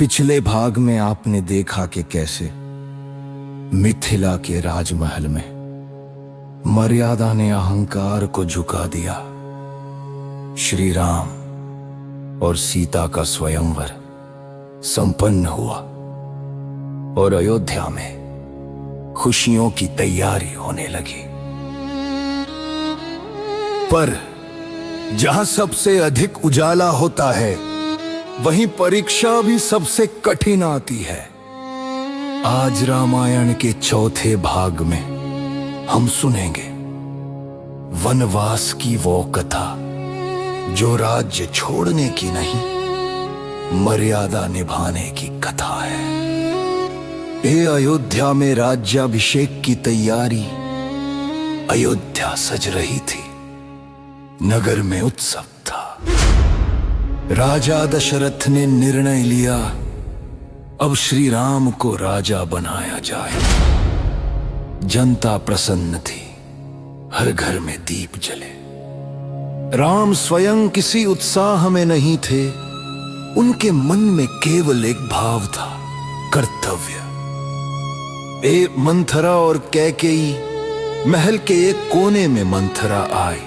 पिछले भाग में आपने देखा कि कैसे मिथिला के राजमहल में मर्यादा ने अहंकार को झुका दिया। श्री राम और सीता का स्वयंवर संपन्न हुआ और अयोध्या में खुशियों की तैयारी होने लगी। पर जहां सबसे अधिक उजाला होता है, वहीं परीक्षा भी सबसे कठिन आती है। आज रामायण के चौथे भाग में हम सुनेंगे वनवास की वो कथा जो राज्य छोड़ने की नहीं, मर्यादा निभाने की कथा है। ये अयोध्या में राज्याभिषेक की तैयारी। अयोध्या सज रही थी, नगर में उत्सव था। राजा दशरथ ने निर्णय लिया, अब श्री राम को राजा बनाया जाए। जनता प्रसन्न थी, हर घर में दीप जले। राम स्वयं किसी उत्साह में नहीं थे, उनके मन में केवल एक भाव था, कर्तव्य। मंथरा और कैकेयी महल के एक कोने में मंथरा आई।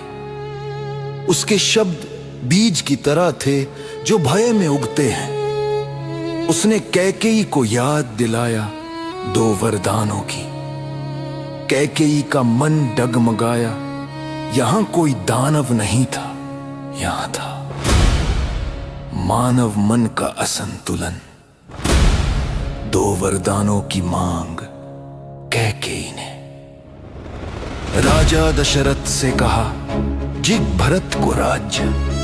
उसके शब्द बीज की तरह थे जो भय में उगते हैं। उसने कैकेयी को याद दिलाया 2 वरदानों की। कैकेयी का मन डगमगाया। यहां कोई दानव नहीं था, यहां था मानव मन का असंतुलन। 2 वरदानों की मांग कैकेयी ने। राजा दशरथ से कहा, जिग भरत को राज्य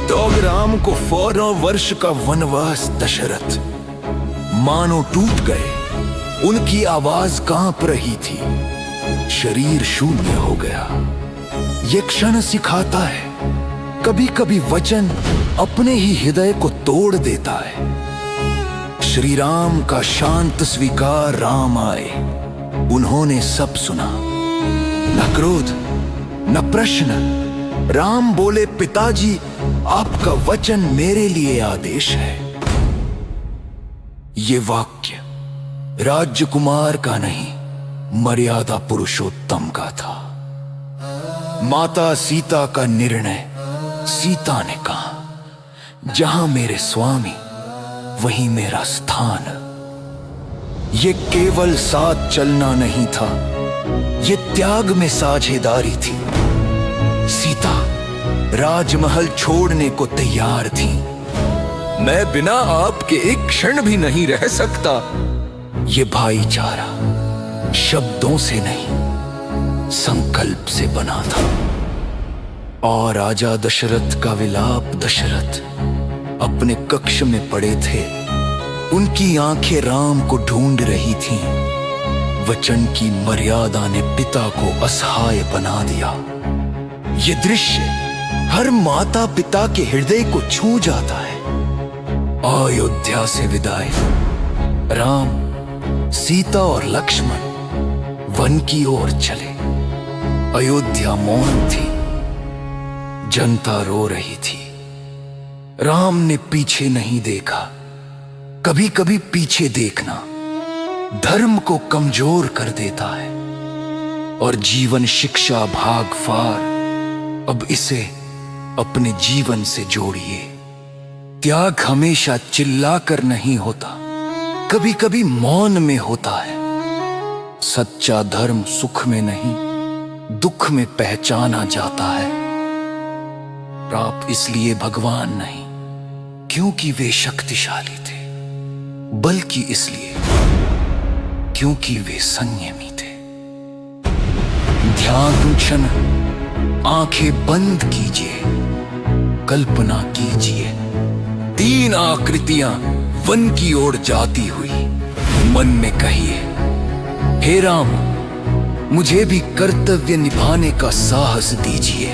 तो अब राम को 14 वर्ष का वनवास। दशरथ मानो टूट गए, उनकी आवाज कांप रही थी, शरीर शून्य हो गया। ये क्षण सिखाता है, कभी कभी वचन अपने ही हृदय को तोड़ देता है। श्री राम का शांत स्वीकार। राम आए, उन्होंने सब सुना, न क्रोध न प्रश्न। राम बोले, पिताजी आपका वचन मेरे लिए आदेश है। ये वाक्य राजकुमार का नहीं, मर्यादा पुरुषोत्तम का था। माता सीता का निर्णय। सीता ने कहा, जहां मेरे स्वामी वहीं मेरा स्थान। ये केवल साथ चलना नहीं था, ये त्याग में साझेदारी थी। सीता राजमहल छोड़ने को तैयार थी। मैं बिना आपके एक क्षण भी नहीं रह सकता। ये भाईचारा शब्दों से नहीं, संकल्प से बना था। और राजा दशरथ का विलाप। दशरथ अपने कक्ष में पड़े थे, उनकी आंखें राम को ढूंढ रही थीं। वचन की मर्यादा ने पिता को असहाय बना दिया। ये दृश्य हर माता पिता के हृदय को छू जाता है। अयोध्या से विदाई। राम, सीता और लक्ष्मण वन की ओर चले। अयोध्या मौन थी, जनता रो रही थी। राम ने पीछे नहीं देखा। कभी कभी पीछे देखना धर्म को कमजोर कर देता है। और जीवन शिक्षा भाग फार। अब इसे अपने जीवन से जोड़िए। त्याग हमेशा चिल्लाकर नहीं होता, कभी कभी मौन में होता है। सच्चा धर्म सुख में नहीं, दुख में पहचाना जाता है। आप इसलिए भगवान नहीं क्योंकि वे शक्तिशाली थे, बल्कि इसलिए क्योंकि वे संयमी थे। ध्यान क्षण, आंखें बंद कीजिए, कल्पना कीजिए 3 आकृतियां वन की ओर जाती हुई। मन में कहिए, हे राम, मुझे भी कर्तव्य निभाने का साहस दीजिए।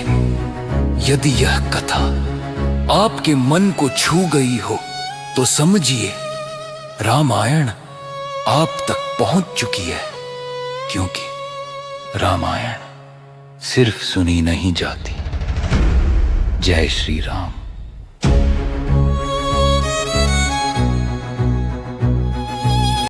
यदि यह कथा आपके मन को छू गई हो तो समझिए रामायण आप तक पहुंच चुकी है, क्योंकि रामायण सिर्फ सुनी नहीं जाती। जय श्री राम।